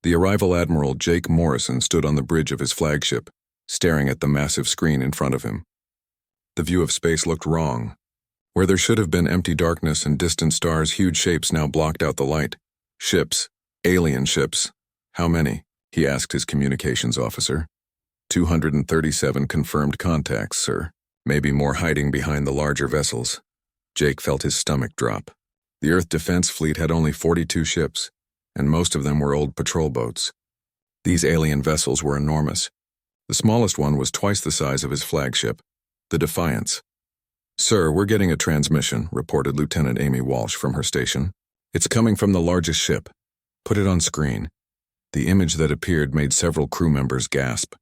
The Arrival Admiral Jake Morrison stood on the bridge of his flagship, staring at the massive screen in front of him. The view of space looked wrong. Where there should have been empty darkness and distant stars, huge shapes now blocked out the light. Ships. Alien ships. How many? He asked his communications officer. 237 confirmed contacts, sir. Maybe more hiding behind the larger vessels. Jake felt his stomach drop. The Earth Defense Fleet had only 42 ships, and most of them were old patrol boats. These alien vessels were enormous. The smallest one was twice the size of his flagship, the Defiance. "Sir, we're getting a transmission," reported Lieutenant Amy Walsh from her station. "It's coming from the largest ship. Put it on screen." The image that appeared made several crew members gasp.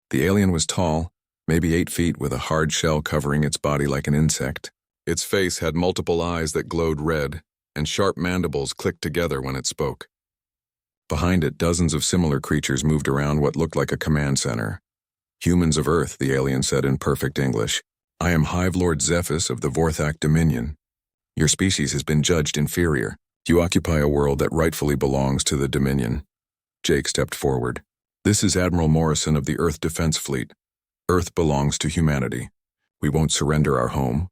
The alien was tall, maybe 8 feet, with a hard shell covering its body like an insect. Its face had multiple eyes that glowed red, and sharp mandibles clicked together when it spoke. Behind it, dozens of similar creatures moved around what looked like a command center. "Humans of Earth," the alien said in perfect English. "I am Hive Lord Zephys of the Vorthak Dominion. Your species has been judged inferior. You occupy a world that rightfully belongs to the Dominion." Jake stepped forward. "This is Admiral Morrison of the Earth Defense Fleet. Earth belongs to humanity. We won't surrender our home."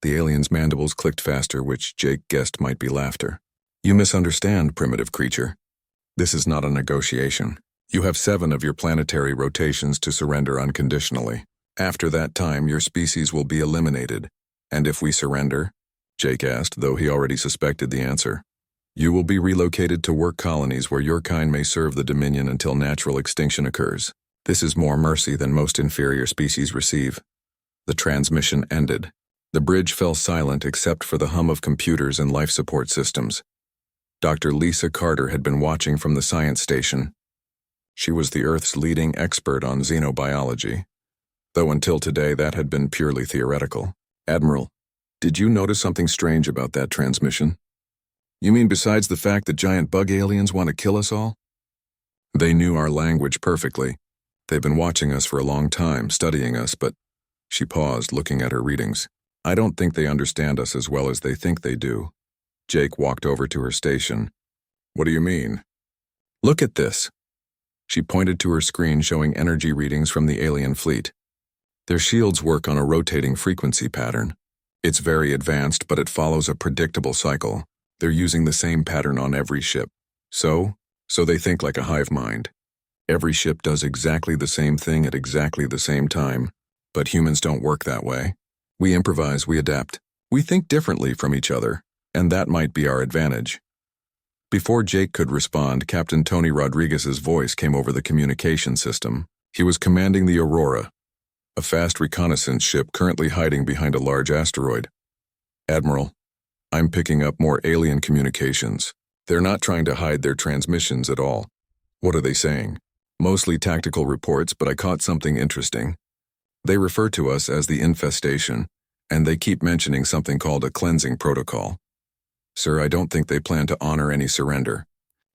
The alien's mandibles clicked faster, which Jake guessed might be laughter. "You misunderstand, primitive creature. This is not a negotiation. You have 7 of your planetary rotations to surrender unconditionally. After that time, your species will be eliminated. And if we surrender?" Jake asked, though he already suspected the answer. "You will be relocated to work colonies where your kind may serve the Dominion until natural extinction occurs. This is more mercy than most inferior species receive." The transmission ended. The bridge fell silent except for the hum of computers and life support systems. Dr. Lisa Carter had been watching from the science station. She was the Earth's leading expert on xenobiology, though until today that had been purely theoretical. "Admiral, did you notice something strange about that transmission?" "You mean besides the fact that giant bug aliens want to kill us all?" "They knew our language perfectly. They've been watching us for a long time, studying us, but..." She paused, looking at her readings. "I don't think they understand us as well as they think they do." Jake walked over to her station. "What do you mean?" "Look at this." She pointed to her screen showing energy readings from the alien fleet. Their shields work on a rotating frequency pattern. It's very advanced, but it follows a predictable cycle. They're using the same pattern on every ship. So they think like a hive mind. Every ship does exactly the same thing at exactly the same time, but humans don't work that way. We improvise, we adapt. We think differently from each other, and that might be our advantage. Before Jake could respond, Captain Tony Rodriguez's voice came over the communication system. He was commanding the Aurora, a fast reconnaissance ship currently hiding behind a large asteroid. "Admiral, I'm picking up more alien communications. They're not trying to hide their transmissions at all." "What are they saying?" "Mostly tactical reports, but I caught something interesting. They refer to us as the Infestation, and they keep mentioning something called a cleansing protocol. Sir, I don't think they plan to honor any surrender.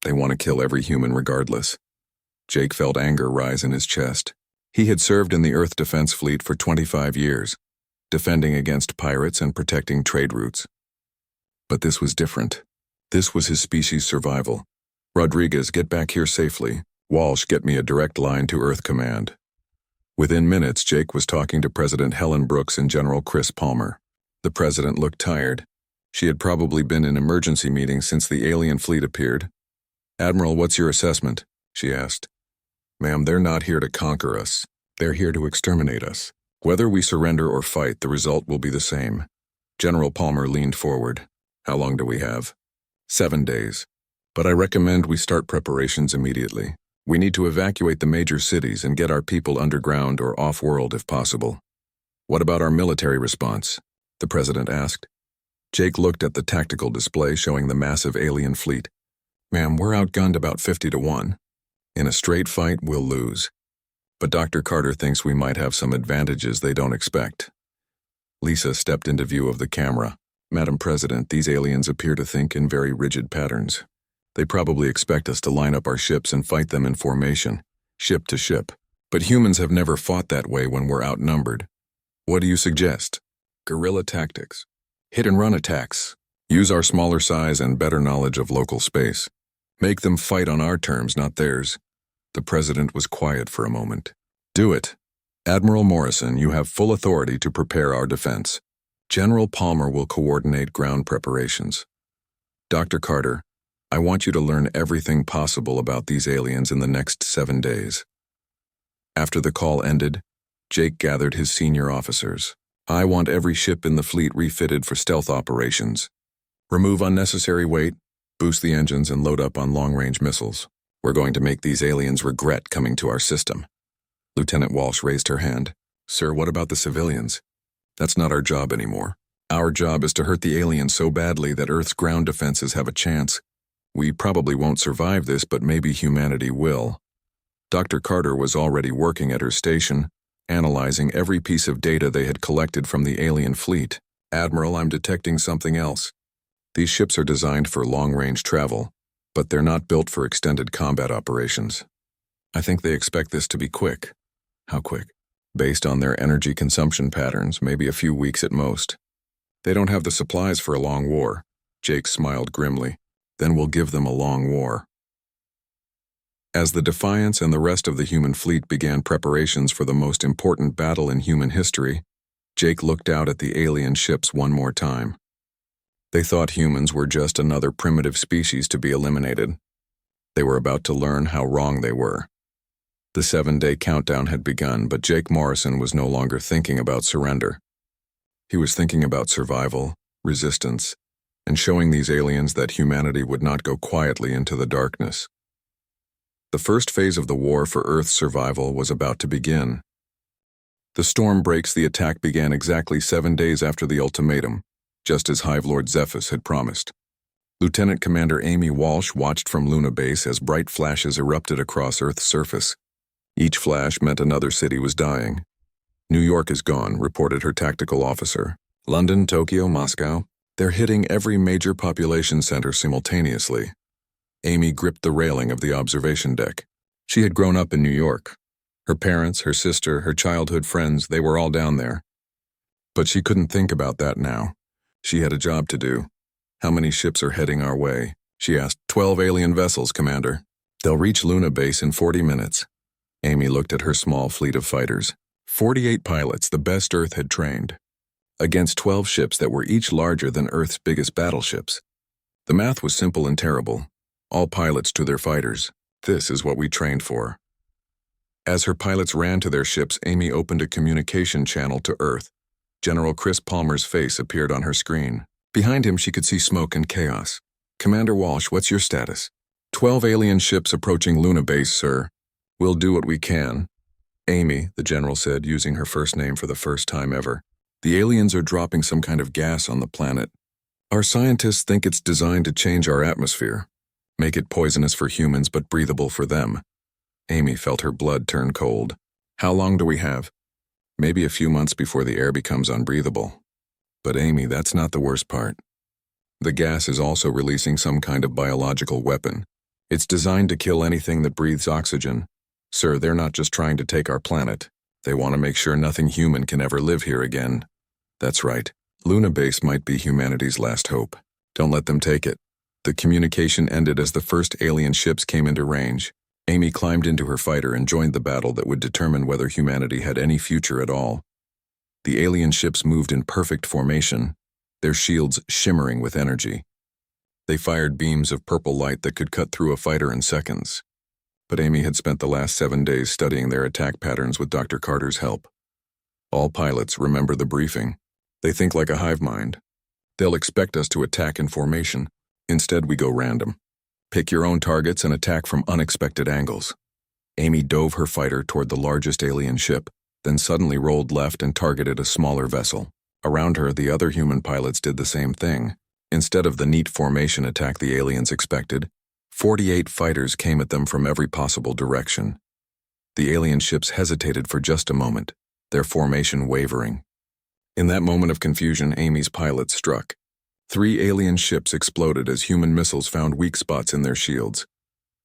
They want to kill every human regardless." Jake felt anger rise in his chest. He had served in the Earth Defense Fleet for 25 years, defending against pirates and protecting trade routes. But this was different. This was his species' survival. "Rodriguez, get back here safely. Walsh, get me a direct line to Earth Command." Within minutes, Jake was talking to President Helen Brooks and General Chris Palmer. The president looked tired. She had probably been in emergency meetings since the alien fleet appeared. "Admiral, what's your assessment?" she asked. "Ma'am, they're not here to conquer us. They're here to exterminate us. Whether we surrender or fight, the result will be the same." General Palmer leaned forward. "How long do we have?" 7 days. "But I recommend we start preparations immediately. We need to evacuate the major cities and get our people underground or off-world if possible." "What about our military response?" the president asked. Jake looked at the tactical display showing the massive alien fleet. "Ma'am, we're outgunned about 50 to 1. In a straight fight, we'll lose. But Dr. Carter thinks we might have some advantages they don't expect." Lisa stepped into view of the camera. "Madam President, these aliens appear to think in very rigid patterns. They probably expect us to line up our ships and fight them in formation, ship to ship. But humans have never fought that way when we're outnumbered. What do you suggest?" "Guerrilla tactics. Hit-and-run attacks. Use our smaller size and better knowledge of local space. Make them fight on our terms, not theirs. The president was quiet for a moment. Do it. Admiral Morrison, you have full authority to prepare our defense. General Palmer will coordinate ground preparations. Dr. Carter, I want you to learn everything possible about these aliens in the next 7 days. After the call ended, Jake gathered his senior officers. I want every ship in the fleet refitted for stealth operations. Remove unnecessary weight, boost the engines, and load up on long-range missiles. We're going to make these aliens regret coming to our system. Lieutenant Walsh raised her hand. Sir, what about the civilians? That's not our job anymore. Our job is to hurt the aliens so badly that Earth's ground defenses have a chance. We probably won't survive this, but maybe humanity will. Dr. Carter was already working at her station, analyzing every piece of data they had collected from the alien fleet. Admiral, I'm detecting something else. These ships are designed for long-range travel, but they're not built for extended combat operations. I think they expect this to be quick. How quick? Based on their energy consumption patterns, maybe a few weeks at most. They don't have the supplies for a long war. Jake smiled grimly. Then we'll give them a long war. As the Defiance and the rest of the human fleet began preparations for the most important battle in human history, Jake looked out at the alien ships one more time. They thought humans were just another primitive species to be eliminated. They were about to learn how wrong they were. The 7-day countdown had begun, but Jake Morrison was no longer thinking about surrender. He was thinking about survival, resistance, and showing these aliens that humanity would not go quietly into the darkness. The first phase of the war for Earth's survival was about to begin. The storm breaks the attack began exactly 7 days after the ultimatum, just as Hive Lord Zephys had promised. Lieutenant Commander Amy Walsh watched from Luna Base as bright flashes erupted across Earth's surface. Each flash meant another city was dying. New York is gone, reported her tactical officer. London, Tokyo, Moscow. They're hitting every major population center simultaneously. Amy gripped the railing of the observation deck. She had grown up in New York. Her parents, her sister, her childhood friends, they were all down there. But she couldn't think about that now. She had a job to do. How many ships are heading our way? She asked. 12 alien vessels, Commander. They'll reach Luna Base in 40 minutes. Amy looked at her small fleet of fighters. 48 pilots, the best Earth had trained, against 12 ships that were each larger than Earth's biggest battleships. The math was simple and terrible. All pilots to their fighters. This is what we trained for. As her pilots ran to their ships, Amy opened a communication channel to Earth. General Chris Palmer's face appeared on her screen. Behind him, she could see smoke and chaos. Commander Walsh, what's your status? 12 alien ships approaching Luna Base, sir. We'll do what we can. Amy, the general said, using her first name for the first time ever. The aliens are dropping some kind of gas on the planet. Our scientists think it's designed to change our atmosphere, make it poisonous for humans but breathable for them. Amy felt her blood turn cold. How long do we have? Maybe a few months before the air becomes unbreathable. But Amy, that's not the worst part. The gas is also releasing some kind of biological weapon. It's designed to kill anything that breathes oxygen. Sir, they're not just trying to take our planet. They want to make sure nothing human can ever live here again. That's right. Luna Base might be humanity's last hope. Don't let them take it. The communication ended as the first alien ships came into range. Amy climbed into her fighter and joined the battle that would determine whether humanity had any future at all. The alien ships moved in perfect formation, their shields shimmering with energy. They fired beams of purple light that could cut through a fighter in seconds. But Amy had spent the last 7 days studying their attack patterns with Dr. Carter's help. All pilots remember the briefing. They think like a hive mind. They'll expect us to attack in formation. Instead, we go random. Pick your own targets and attack from unexpected angles. Amy dove her fighter toward the largest alien ship, then suddenly rolled left and targeted a smaller vessel. Around her, the other human pilots did the same thing. Instead of the neat formation attack the aliens expected, 48 fighters came at them from every possible direction. The alien ships hesitated for just a moment, their formation wavering. In that moment of confusion, Amy's pilots struck. 3 alien ships exploded as human missiles found weak spots in their shields.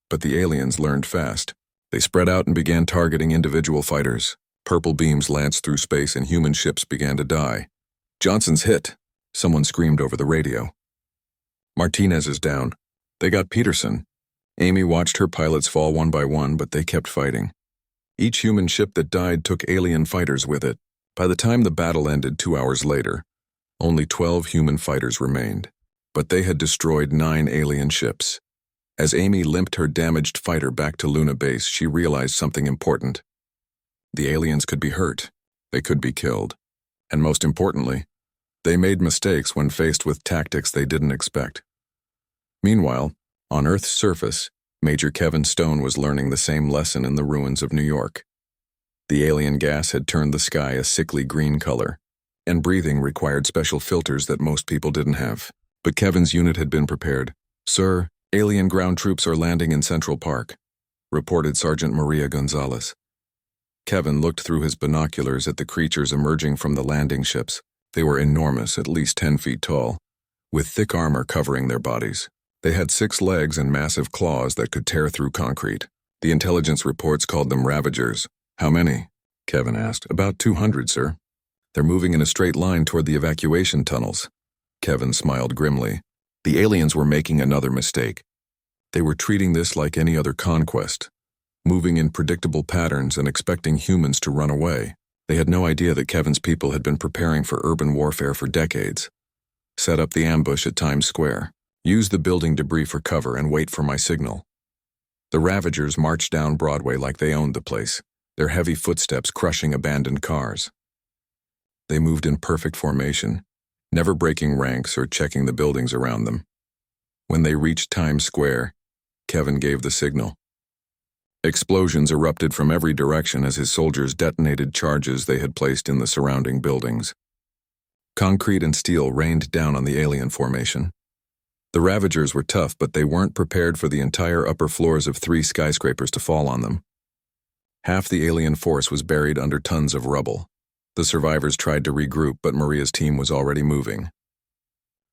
But the aliens learned fast. They spread out and began targeting individual fighters. Purple beams lanced through space and human ships began to die. Johnson's hit, someone screamed over the radio. Martinez is down. They got Peterson. Amy watched her pilots fall one by one, but they kept fighting. Each human ship that died took alien fighters with it. By the time the battle ended 2 hours later, only 12 human fighters remained, but they had destroyed 9 alien ships. As Amy limped her damaged fighter back to Luna Base, she realized something important. The aliens could be hurt, they could be killed, and most importantly, they made mistakes when faced with tactics they didn't expect. Meanwhile, on Earth's surface, Major Kevin Stone was learning the same lesson in the ruins of New York. The alien gas had turned the sky a sickly green color, and breathing required special filters that most people didn't have. But Kevin's unit had been prepared. "Sir, alien ground troops are landing in Central Park," reported Sergeant Maria Gonzalez. Kevin looked through his binoculars at the creatures emerging from the landing ships. They were enormous, at least 10 feet tall, with thick armor covering their bodies. They had 6 legs and massive claws that could tear through concrete. The intelligence reports called them Ravagers. "How many?" Kevin asked. "About 200, sir. They're moving in a straight line toward the evacuation tunnels." Kevin smiled grimly. The aliens were making another mistake. They were treating this like any other conquest, moving in predictable patterns and expecting humans to run away. They had no idea that Kevin's people had been preparing for urban warfare for decades. "Set up the ambush at Times Square. Use the building debris for cover and wait for my signal." The Ravagers marched down Broadway like they owned the place, their heavy footsteps crushing abandoned cars. They moved in perfect formation, never breaking ranks or checking the buildings around them. When they reached Times Square, Kevin gave the signal. Explosions erupted from every direction as his soldiers detonated charges they had placed in the surrounding buildings. Concrete and steel rained down on the alien formation. The Ravagers were tough, but they weren't prepared for the entire upper floors of 3 skyscrapers to fall on them. Half the alien force was buried under tons of rubble. The survivors tried to regroup, but Maria's team was already moving.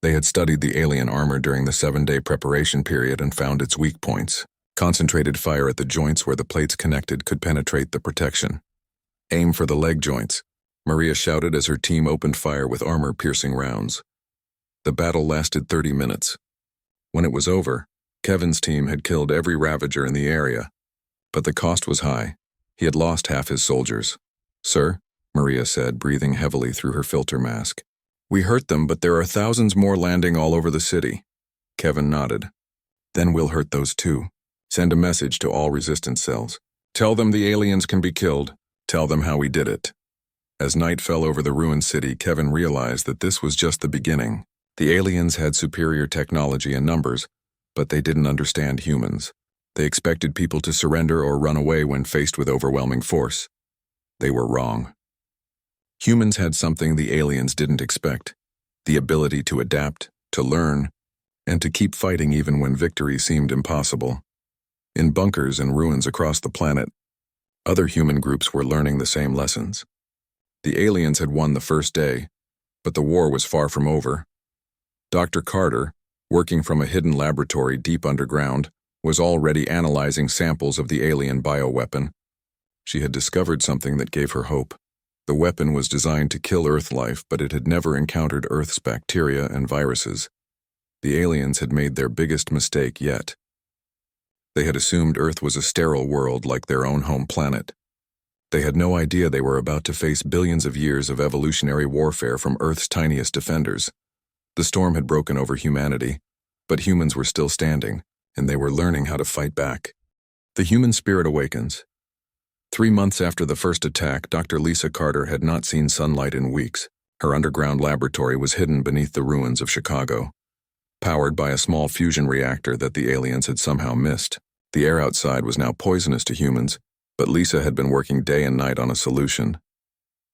They had studied the alien armor during the 7-day preparation period and found its weak points. Concentrated fire at the joints where the plates connected could penetrate the protection. "Aim for the leg joints," Maria shouted as her team opened fire with armor-piercing rounds. The battle lasted 30 minutes. When it was over, Kevin's team had killed every Ravager in the area, but the cost was high. He had lost half his soldiers. "Sir," Maria said, breathing heavily through her filter mask. "We hurt them, but there are thousands more landing all over the city." Kevin nodded. "Then we'll hurt those too. Send a message to all resistance cells. Tell them the aliens can be killed. Tell them how we did it." As night fell over the ruined city, Kevin realized that this was just the beginning. The aliens had superior technology and numbers, but they didn't understand humans. They expected people to surrender or run away when faced with overwhelming force. They were wrong. Humans had something the aliens didn't expect: the ability to adapt, to learn, and to keep fighting even when victory seemed impossible. In bunkers and ruins across the planet, other human groups were learning the same lessons. The aliens had won the first day, but the war was far from over. Dr. Carter, working from a hidden laboratory deep underground, was already analyzing samples of the alien bioweapon. She had discovered something that gave her hope. The weapon was designed to kill Earth life, but it had never encountered Earth's bacteria and viruses. The aliens had made their biggest mistake yet. They had assumed Earth was a sterile world like their own home planet. They had no idea they were about to face billions of years of evolutionary warfare from Earth's tiniest defenders. The storm had broken over humanity, but humans were still standing, and they were learning how to fight back. The human spirit awakens. 3 months after the first attack, Dr. Lisa Carter had not seen sunlight in weeks. Her underground laboratory was hidden beneath the ruins of Chicago, powered by a small fusion reactor that the aliens had somehow missed. The air outside was now poisonous to humans, but Lisa had been working day and night on a solution.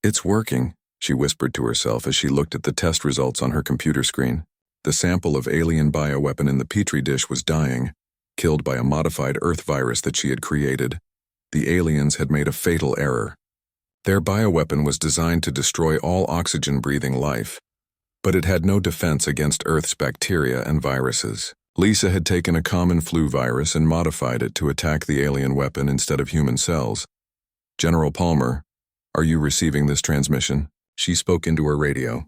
"It's working," she whispered to herself as she looked at the test results on her computer screen. The sample of alien bioweapon in the petri dish was dying, killed by a modified Earth virus that she had created. The aliens had made a fatal error. Their bioweapon was designed to destroy all oxygen-breathing life, but it had no defense against Earth's bacteria and viruses. Lisa had taken a common flu virus and modified it to attack the alien weapon instead of human cells. "General Palmer, are you receiving this transmission?" She spoke into her radio.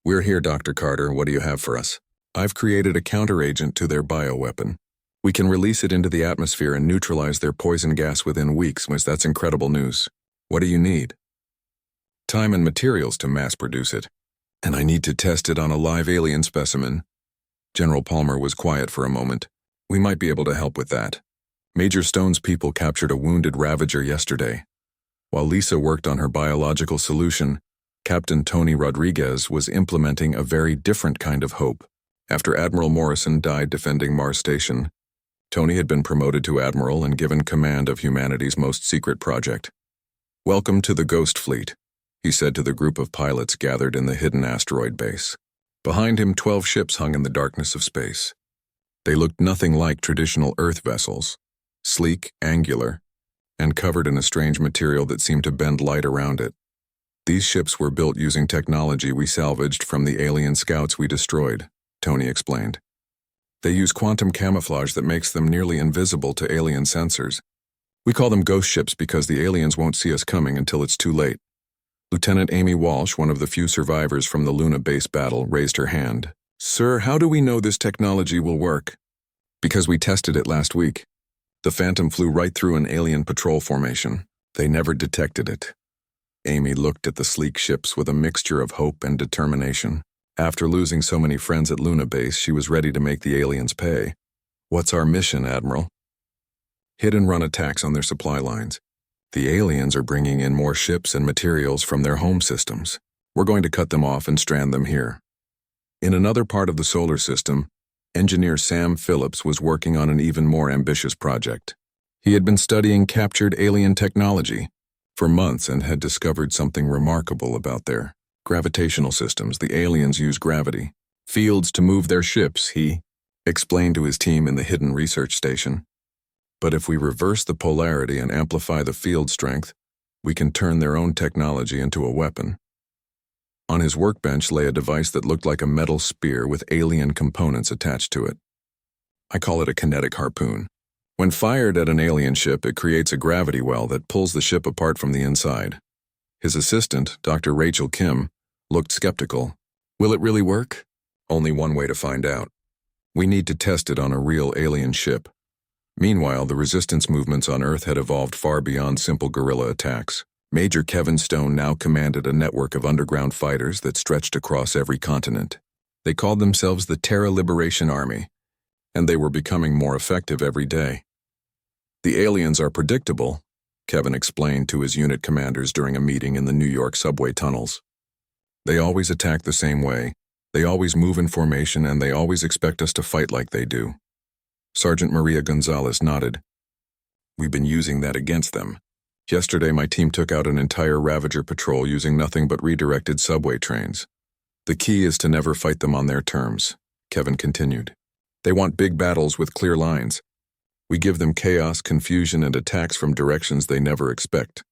"We're here, Dr. Carter. What do you have for us?" "I've created a counteragent to their bioweapon. We can release it into the atmosphere and neutralize their poison gas within weeks, which that's incredible news. What do you need? Time and materials to mass produce it. And I need to test it on a live alien specimen. General Palmer was quiet for a moment. We might be able to help with that. Major Stone's people captured a wounded Ravager yesterday. While Lisa worked on her biological solution, Captain Tony Rodriguez was implementing a very different kind of hope. After Admiral Morrison died defending Mars Station, Tony had been promoted to Admiral and given command of humanity's most secret project. "Welcome to the Ghost Fleet," he said to the group of pilots gathered in the hidden asteroid base. Behind him, 12 ships hung in the darkness of space. They looked nothing like traditional Earth vessels, sleek, angular, and covered in a strange material that seemed to bend light around it. These ships were built using technology we salvaged from the alien scouts we destroyed, Tony explained. They use quantum camouflage that makes them nearly invisible to alien sensors. We call them ghost ships because the aliens won't see us coming until it's too late. Lieutenant Amy Walsh, one of the few survivors from the Luna base battle, raised her hand. "Sir, how do we know this technology will work?" "Because we tested it last week. The Phantom flew right through an alien patrol formation. They never detected it." Amy looked at the sleek ships with a mixture of hope and determination. After losing so many friends at Luna base, she was ready to make the aliens pay. "What's our mission, Admiral?" "Hit and run attacks on their supply lines. The aliens are bringing in more ships and materials from their home systems. We're going to cut them off and strand them here." In another part of the solar system, engineer Sam Phillips was working on an even more ambitious project. He had been studying captured alien technology for months and had discovered something remarkable about their gravitational systems. The aliens use gravity fields to move their ships, he explained to his team in the hidden research station. But if we reverse the polarity and amplify the field strength, we can turn their own technology into a weapon. On his workbench lay a device that looked like a metal spear with alien components attached to it. I call it a kinetic harpoon. When fired at an alien ship, it creates a gravity well that pulls the ship apart from the inside. His assistant, Dr. Rachel Kim, looked skeptical. "Will it really work?" "Only one way to find out. We need to test it on a real alien ship." Meanwhile, the resistance movements on Earth had evolved far beyond simple guerrilla attacks. Major Kevin Stone now commanded a network of underground fighters that stretched across every continent. They called themselves the Terra Liberation Army, and they were becoming more effective every day. "The aliens are predictable," Kevin explained to his unit commanders during a meeting in the New York subway tunnels. "They always attack the same way, they always move in formation, and they always expect us to fight like they do." Sergeant Maria Gonzalez nodded. "We've been using that against them. Yesterday my team took out an entire Ravager patrol using nothing but redirected subway trains. The key is to never fight them on their terms," Kevin continued. "They want big battles with clear lines. We give them chaos, confusion, and attacks from directions they never expect."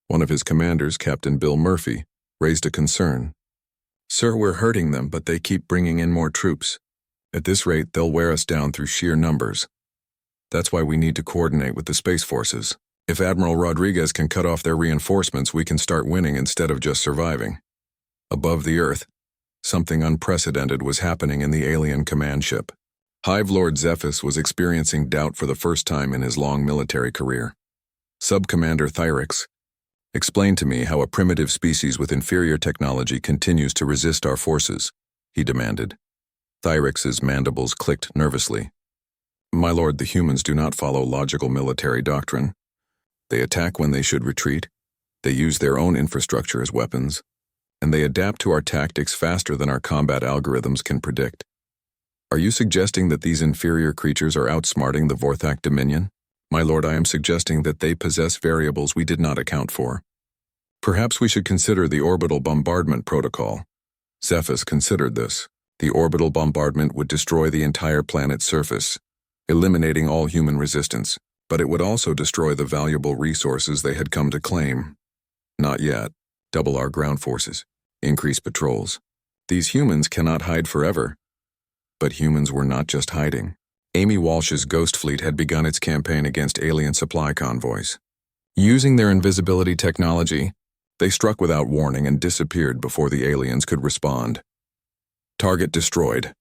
One of his commanders, Captain Bill Murphy, raised a concern. "Sir, we're hurting them, but they keep bringing in more troops. At this rate, they'll wear us down through sheer numbers. That's why we need to coordinate with the Space Forces. If Admiral Rodriguez can cut off their reinforcements, we can start winning instead of just surviving." Above the Earth, something unprecedented was happening in the alien command ship. Hive Lord Zephys was experiencing doubt for the first time in his long military career. Sub-Commander Thyrix explained to me how a primitive species with inferior technology continues to resist our forces, he demanded. Thyrix's mandibles clicked nervously. "My lord, the humans do not follow logical military doctrine. They attack when they should retreat, they use their own infrastructure as weapons, and they adapt to our tactics faster than our combat algorithms can predict. Are you suggesting that these inferior creatures are outsmarting the Vorthak Dominion? My lord, I am suggesting that they possess variables we did not account for. Perhaps we should consider the orbital bombardment protocol." Zephys considered this. The orbital bombardment would destroy the entire planet's surface, eliminating all human resistance, but it would also destroy the valuable resources they had come to claim. "Not yet. Double our ground forces. Increase patrols. These humans cannot hide forever." But humans were not just hiding. Amy Walsh's Ghost Fleet had begun its campaign against alien supply convoys. Using their invisibility technology, they struck without warning and disappeared before the aliens could respond. "Target destroyed."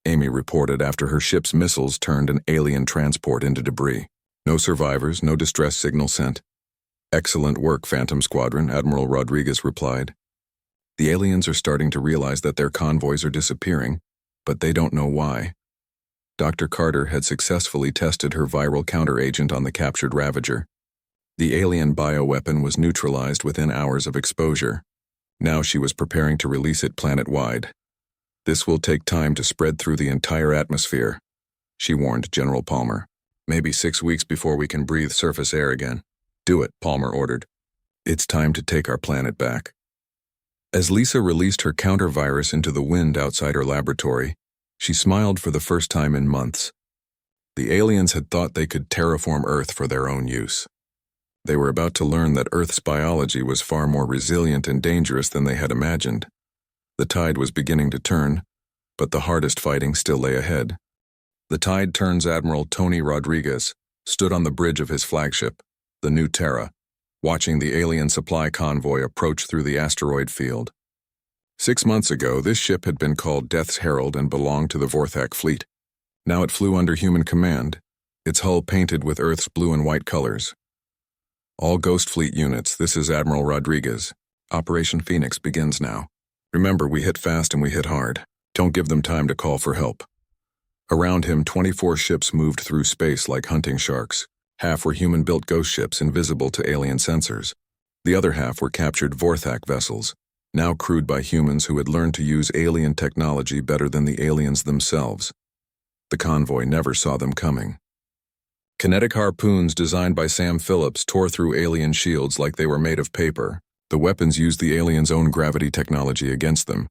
Amy reported after her ship's missiles turned an alien transport into debris. No survivors, no distress signal sent. Excellent work, Phantom Squadron, Admiral Rodriguez replied. The aliens are starting to realize that their convoys are disappearing, but they don't know why. Dr. Carter had successfully tested her viral counteragent on the captured Ravager. The alien bioweapon was neutralized within hours of exposure. Now she was preparing to release it planet-wide. This will take time to spread through the entire atmosphere, she warned General Palmer. Maybe 6 weeks before we can breathe surface air again. Do it, Palmer ordered. It's time to take our planet back. As Lisa released her counter-virus into the wind outside her laboratory, she smiled for the first time in months. The aliens had thought they could terraform Earth for their own use. They were about to learn that Earth's biology was far more resilient and dangerous than they had imagined. The tide was beginning to turn, but the hardest fighting still lay ahead. The Tide Turns Admiral Tony Rodriguez stood on the bridge of his flagship, the New Terra, watching the alien supply convoy approach through the asteroid field. 6 months ago, this ship had been called Death's Herald and belonged to the Vorthak fleet. Now it flew under human command, its hull painted with Earth's blue and white colors. All Ghost Fleet units, this is Admiral Rodriguez. Operation Phoenix begins now. Remember, we hit fast and we hit hard. Don't give them time to call for help. Around him, 24 ships moved through space like hunting sharks. Half were human-built ghost ships invisible to alien sensors. The other half were captured Vorthak vessels, now crewed by humans who had learned to use alien technology better than the aliens themselves. The convoy never saw them coming. Kinetic harpoons designed by Sam Phillips tore through alien shields like they were made of paper. The weapons used the aliens' own gravity technology against them,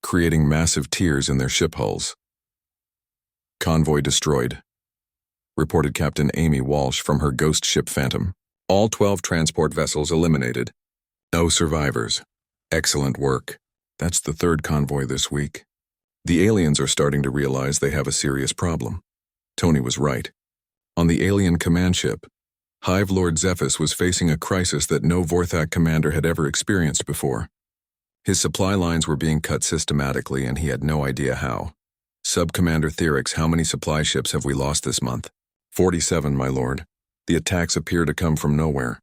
creating massive tears in their ship hulls. Convoy destroyed, reported Captain Amy Walsh from her ghost ship Phantom. All 12 transport vessels eliminated. No survivors. Excellent work. That's the third convoy this week. The aliens are starting to realize they have a serious problem. Tony was right. On the alien command ship, Hive Lord Zephys was facing a crisis that no Vorthak commander had ever experienced before. His supply lines were being cut systematically and he had no idea how. Sub-Commander Theorix, how many supply ships have we lost this month? 47, my lord. The attacks appear to come from nowhere.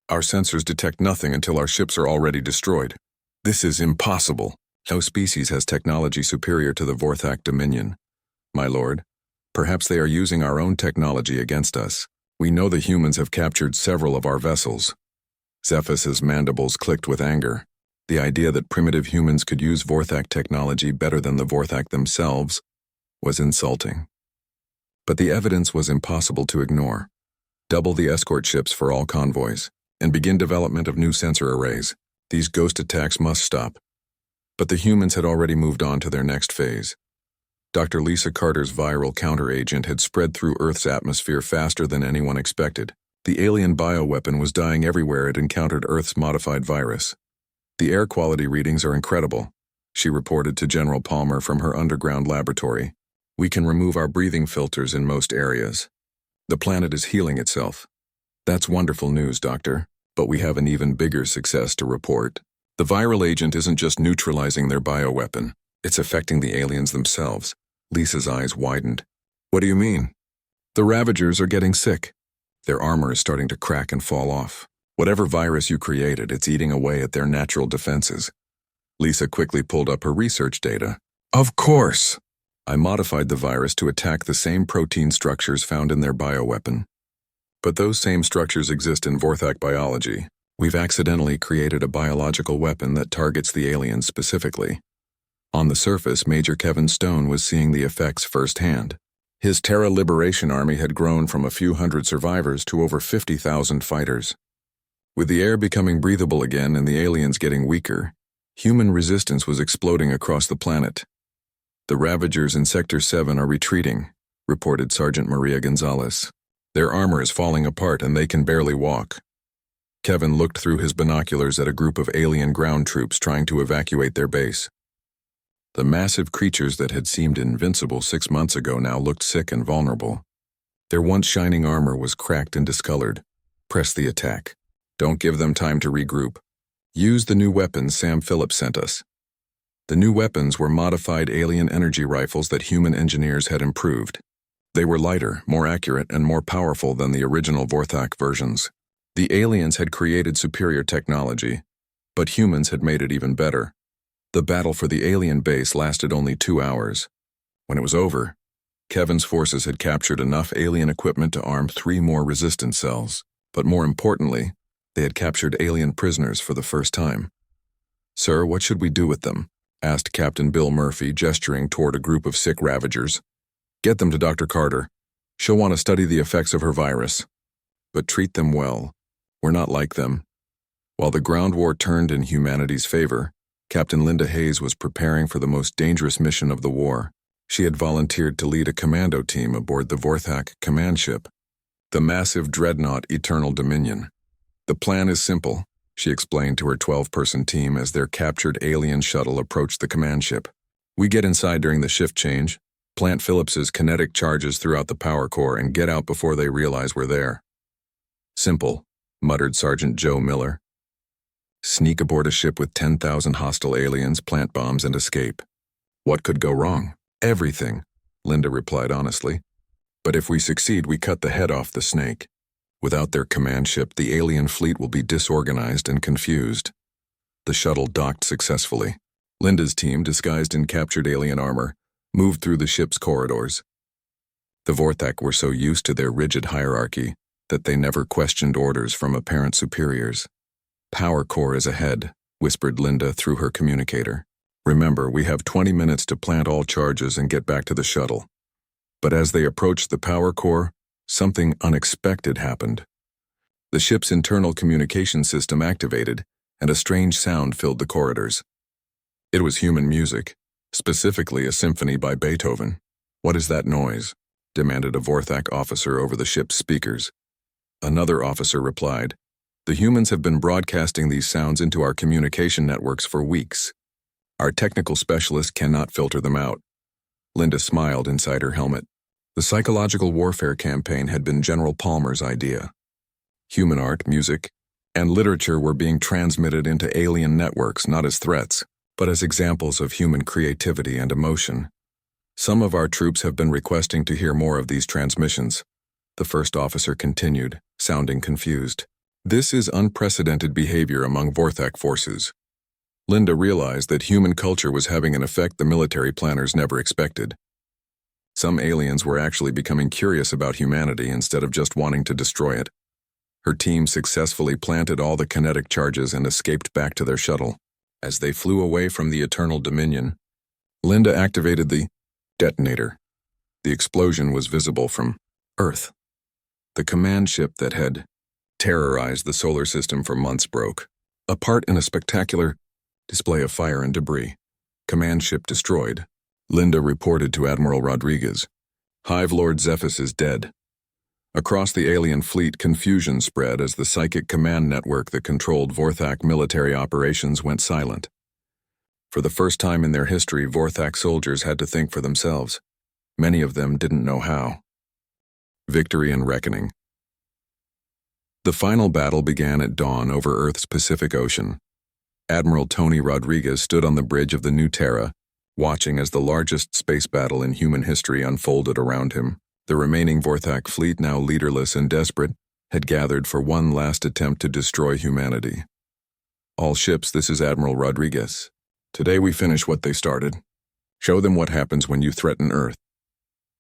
Our sensors detect nothing until our ships are already destroyed. This is impossible. No species has technology superior to the Vorthak Dominion. My lord, perhaps they are using our own technology against us. We know the humans have captured several of our vessels. Zephys's mandibles clicked with anger. The idea that primitive humans could use Vorthak technology better than the Vorthak themselves was insulting. But the evidence was impossible to ignore. Double the escort ships for all convoys, and begin development of new sensor arrays. These ghost attacks must stop. But the humans had already moved on to their next phase. Dr. Lisa Carter's viral counteragent had spread through Earth's atmosphere faster than anyone expected. The alien bioweapon was dying everywhere it encountered Earth's modified virus. The air quality readings are incredible, she reported to General Palmer from her underground laboratory. We can remove our breathing filters in most areas. The planet is healing itself. That's wonderful news, Doctor, but we have an even bigger success to report. The viral agent isn't just neutralizing their bioweapon, it's affecting the aliens themselves. Lisa's eyes widened. What do you mean? The Ravagers are getting sick. Their armor is starting to crack and fall off. Whatever virus you created, it's eating away at their natural defenses. Lisa quickly pulled up her research data. Of course! I modified the virus to attack the same protein structures found in their bioweapon. But those same structures exist in Vorthak biology. We've accidentally created a biological weapon that targets the aliens specifically. On the surface, Major Kevin Stone was seeing the effects firsthand. His Terra Liberation Army had grown from a few hundred survivors to over 50,000 fighters. With the air becoming breathable again and the aliens getting weaker, human resistance was exploding across the planet. The Ravagers in Sector 7 are retreating, reported Sergeant Maria Gonzalez. Their armor is falling apart and they can barely walk. Kevin looked through his binoculars at a group of alien ground troops trying to evacuate their base. The massive creatures that had seemed invincible 6 months ago now looked sick and vulnerable. Their once shining armor was cracked and discolored. Press the attack. Don't give them time to regroup. Use the new weapons Sam Phillips sent us. The new weapons were modified alien energy rifles that human engineers had improved. They were lighter, more accurate, and more powerful than the original Vorthak versions. The aliens had created superior technology, but humans had made it even better. The battle for the alien base lasted only 2 hours. When it was over, Kevin's forces had captured enough alien equipment to arm 3 more resistance cells, but more importantly, they had captured alien prisoners for the first time. "Sir, what should we do with them?" asked Captain Bill Murphy, gesturing toward a group of sick ravagers. "Get them to Dr. Carter. She'll want to study the effects of her virus. But treat them well. We're not like them." While the ground war turned in humanity's favor, Captain Linda Hayes was preparing for the most dangerous mission of the war. She had volunteered to lead a commando team aboard the Vorthak command ship, the massive dreadnought Eternal Dominion. "The plan is simple," she explained to her 12-person team as their captured alien shuttle approached the command ship. "We get inside during the shift change, plant Phillips's kinetic charges throughout the power core, and get out before they realize we're there." "Simple," muttered Sergeant Joe Miller. "Sneak aboard a ship with 10,000 hostile aliens, plant bombs, and escape. What could go wrong?" "Everything," Linda replied honestly. "But if we succeed, we cut the head off the snake. Without their command ship, the alien fleet will be disorganized and confused." The shuttle docked successfully. Linda's team, disguised in captured alien armor, moved through the ship's corridors. The Vorthak were so used to their rigid hierarchy that they never questioned orders from apparent superiors. "Power core is ahead," whispered Linda through her communicator. "Remember, we have 20 minutes to plant all charges and get back to the shuttle." But as they approached the power core, something unexpected happened. The ship's internal communication system activated, and a strange sound filled the corridors. It was human music, specifically a symphony by Beethoven. "What is that noise?" demanded a Vorthak officer over the ship's speakers. Another officer replied, "The humans have been broadcasting these sounds into our communication networks for weeks. Our technical specialists cannot filter them out." Linda smiled inside her helmet. The psychological warfare campaign had been General Palmer's idea. Human art, music, and literature were being transmitted into alien networks not as threats, but as examples of human creativity and emotion. "Some of our troops have been requesting to hear more of these transmissions," the first officer continued, sounding confused. "This is unprecedented behavior among Vorthak forces." Linda realized that human culture was having an effect the military planners never expected. Some aliens were actually becoming curious about humanity instead of just wanting to destroy it. Her team successfully planted all the kinetic charges and escaped back to their shuttle. As they flew away from the Eternal Dominion, Linda activated the detonator. The explosion was visible from Earth. The command ship that had terrorized the solar system for months broke apart in a spectacular display of fire and debris. "Command ship destroyed," Linda reported to Admiral Rodriguez. "Hive Lord Zephys is dead." Across the alien fleet, confusion spread as the psychic command network that controlled Vorthak military operations went silent. For the first time in their history, Vorthak soldiers had to think for themselves. Many of them didn't know how. Victory and reckoning. The final battle began at dawn over Earth's Pacific Ocean. Admiral Tony Rodriguez stood on the bridge of the New Terra, watching as the largest space battle in human history unfolded around him. The remaining Vorthak fleet, now leaderless and desperate, had gathered for one last attempt to destroy humanity. "All ships, this is Admiral Rodriguez. Today we finish what they started. Show them what happens when you threaten Earth."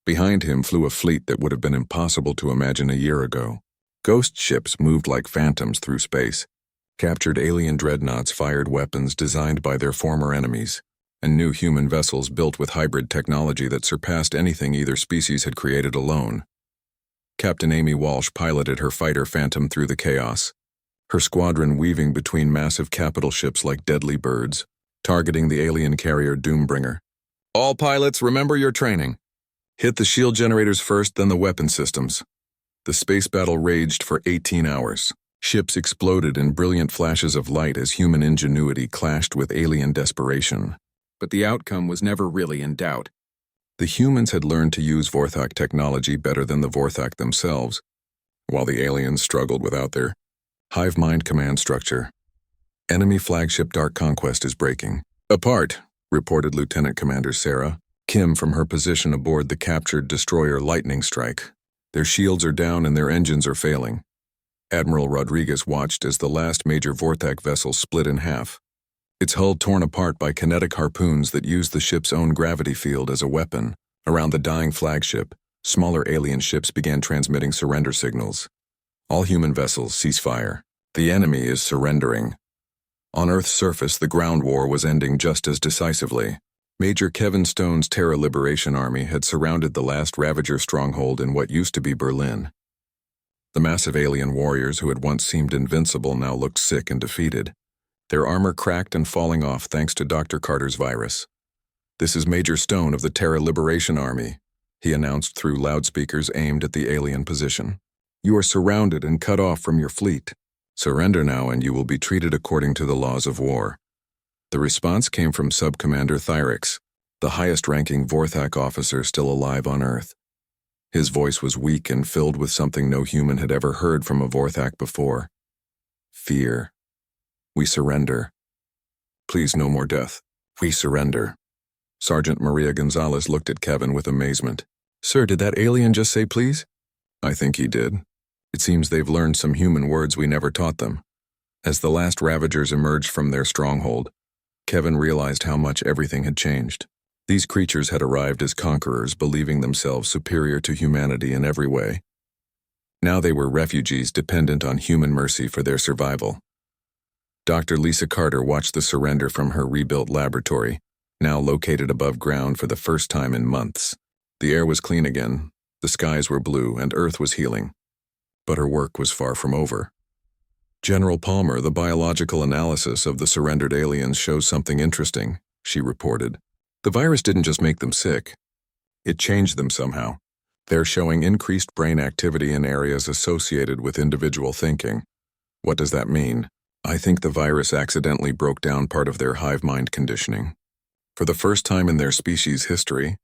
Behind him flew a fleet that would have been impossible to imagine a year ago. Ghost ships moved like phantoms through space. Captured alien dreadnoughts fired weapons designed by their former enemies, and new human vessels built with hybrid technology that surpassed anything either species had created alone. Captain Amy Walsh piloted her fighter Phantom through the chaos, her squadron weaving between massive capital ships like deadly birds, targeting the alien carrier Doombringer. "All pilots, remember your training. Hit the shield generators first, then the weapon systems." The space battle raged for 18 hours. Ships exploded in brilliant flashes of light as human ingenuity clashed with alien desperation. But the outcome was never really in doubt. The humans had learned to use Vorthak technology better than the Vorthak themselves, while the aliens struggled without their hive mind command structure. Enemy flagship Dark Conquest is breaking apart. reported Lieutenant Commander Sarah Kim from her position aboard the captured destroyer Lightning Strike. Their shields are down and their engines are failing. Admiral Rodriguez watched as the last major Vorthak vessel split in half, its hull torn apart by kinetic harpoons that used the ship's own gravity field as a weapon. Around the dying flagship, smaller alien ships began transmitting surrender signals. All human vessels, cease fire. The enemy is surrendering. On Earth's surface, the ground war was ending just as decisively. Major Kevin Stone's Terra Liberation Army had surrounded the last Ravager stronghold in what used to be Berlin. The massive alien warriors who had once seemed invincible now looked sick and defeated, their armor cracked and falling off thanks to Dr. Carter's virus. "This is Major Stone of the Terra Liberation Army," he announced through loudspeakers aimed at the alien position. "You are surrounded and cut off from your fleet. Surrender now and you will be treated according to the laws of war." The response came from Sub-Commander Thyrix, the highest-ranking Vorthak officer still alive on Earth. His voice was weak and filled with something no human had ever heard from a Vorthak before. Fear. "We surrender. Please, no more death. We surrender." Sergeant Maria Gonzalez looked at Kevin with amazement. "Sir, did that alien just say please?" "I think he did. It seems they've learned some human words we never taught them." As the last Ravagers emerged from their stronghold, Kevin realized how much everything had changed. These creatures had arrived as conquerors, believing themselves superior to humanity in every way. Now they were refugees dependent on human mercy for their survival. Dr. Lisa Carter watched the surrender from her rebuilt laboratory, now located above ground for the first time in months. The air was clean again, the skies were blue, and Earth was healing. But her work was far from over. "General Palmer, the biological analysis of the surrendered aliens shows something interesting," she reported. "The virus didn't just make them sick. It changed them somehow. They're showing increased brain activity in areas associated with individual thinking." "What does that mean?" "I think the virus accidentally broke down part of their hive mind conditioning. For the first time in their species' history,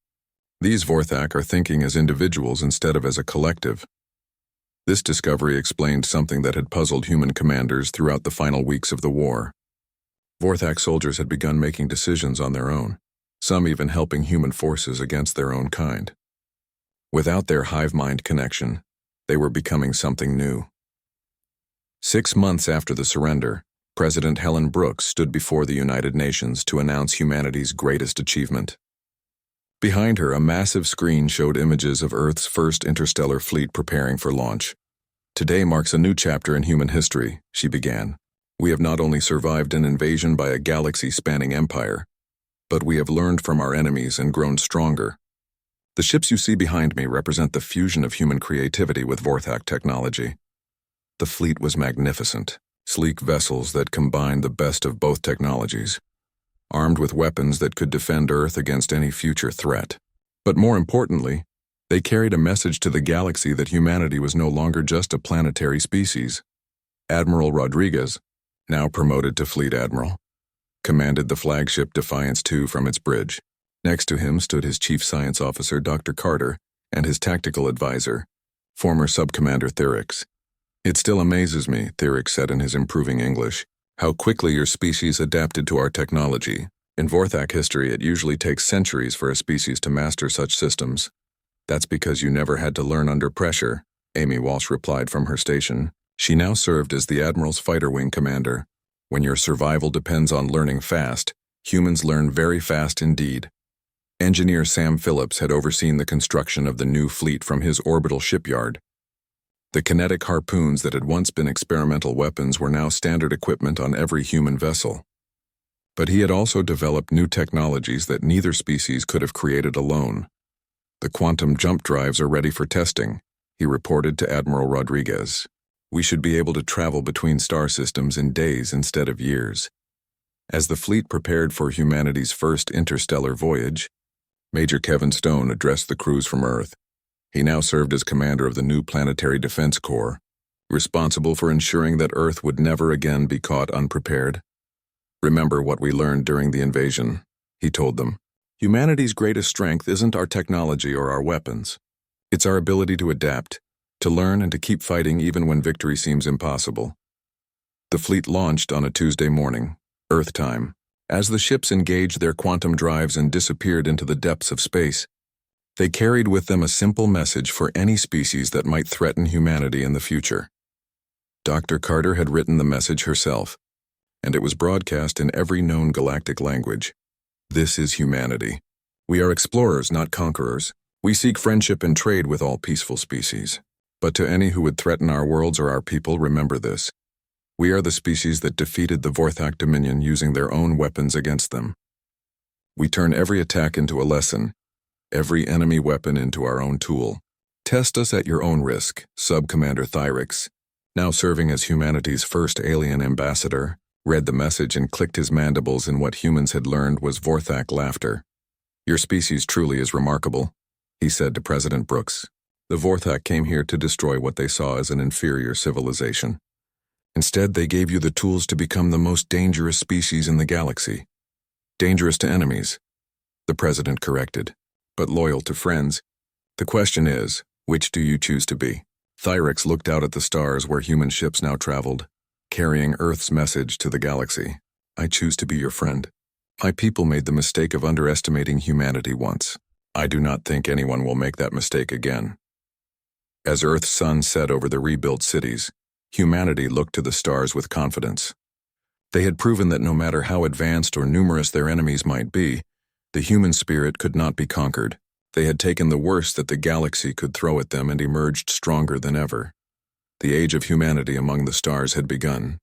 these Vorthak are thinking as individuals instead of as a collective." This discovery explained something that had puzzled human commanders throughout the final weeks of the war. Vorthak soldiers had begun making decisions on their own, some even helping human forces against their own kind. Without their hive mind connection, they were becoming something new. 6 months after the surrender, President Helen Brooks stood before the United Nations to announce humanity's greatest achievement. Behind her, a massive screen showed images of Earth's first interstellar fleet preparing for launch. "Today marks a new chapter in human history," she began. "We have not only survived an invasion by a galaxy-spanning empire, but we have learned from our enemies and grown stronger. The ships you see behind me represent the fusion of human creativity with Vorthak technology." The fleet was magnificent, sleek vessels that combined the best of both technologies, armed with weapons that could defend Earth against any future threat. But more importantly, they carried a message to the galaxy that humanity was no longer just a planetary species. Admiral Rodriguez, now promoted to Fleet Admiral, commanded the flagship Defiance II from its bridge. Next to him stood his Chief Science Officer Dr. Carter and his tactical advisor, former Sub-Commander Thyrix. "It still amazes me," Thyrix said in his improving English, "how quickly your species adapted to our technology. In Vorthak history, it usually takes centuries for a species to master such systems." "That's because you never had to learn under pressure," Amy Walsh replied from her station. She now served as the Admiral's fighter wing commander. "When your survival depends on learning fast, humans learn very fast indeed." Engineer Sam Phillips had overseen the construction of the new fleet from his orbital shipyard. The kinetic harpoons that had once been experimental weapons were now standard equipment on every human vessel. But he had also developed new technologies that neither species could have created alone. "The quantum jump drives are ready for testing," he reported to Admiral Rodriguez. "We should be able to travel between star systems in days instead of years." As the fleet prepared for humanity's first interstellar voyage, Major Kevin Stone addressed the crews from Earth. He now served as commander of the new Planetary Defense Corps, responsible for ensuring that Earth would never again be caught unprepared. "Remember what we learned during the invasion," he told them. "Humanity's greatest strength isn't our technology or our weapons. It's our ability to adapt, to learn, and to keep fighting even when victory seems impossible." The fleet launched on a Tuesday morning, Earth time, As the ships engaged their quantum drives and disappeared into the depths of space, they carried with them a simple message for any species that might threaten humanity in the future. Dr. Carter had written the message herself, and it was broadcast in every known galactic language. This is humanity. We are explorers, not conquerors. We seek friendship and trade with all peaceful species. But to any who would threaten our worlds or our people, remember this. We are the species that defeated the Vorthak Dominion using their own weapons against them. We turn every attack into a lesson, every enemy weapon into our own tool. Test us at your own risk, Sub-Commander Thyrix, now serving as humanity's first alien ambassador, read the message and clicked his mandibles in what humans had learned was Vorthak laughter. Your species truly is remarkable, he said to President Brooks. The Vorthak came here to destroy what they saw as an inferior civilization. Instead, they gave you the tools to become the most dangerous species in the galaxy. Dangerous to enemies, the President corrected, but loyal to friends. The question is, which do you choose to be? Thyrix looked out at the stars where human ships now traveled, carrying Earth's message to the galaxy. I choose to be your friend. My people made the mistake of underestimating humanity once. I do not think anyone will make that mistake again. As Earth's sun set over the rebuilt cities, humanity looked to the stars with confidence. They had proven that no matter how advanced or numerous their enemies might be, the human spirit could not be conquered. They had taken the worst that the galaxy could throw at them and emerged stronger than ever. The age of humanity among the stars had begun.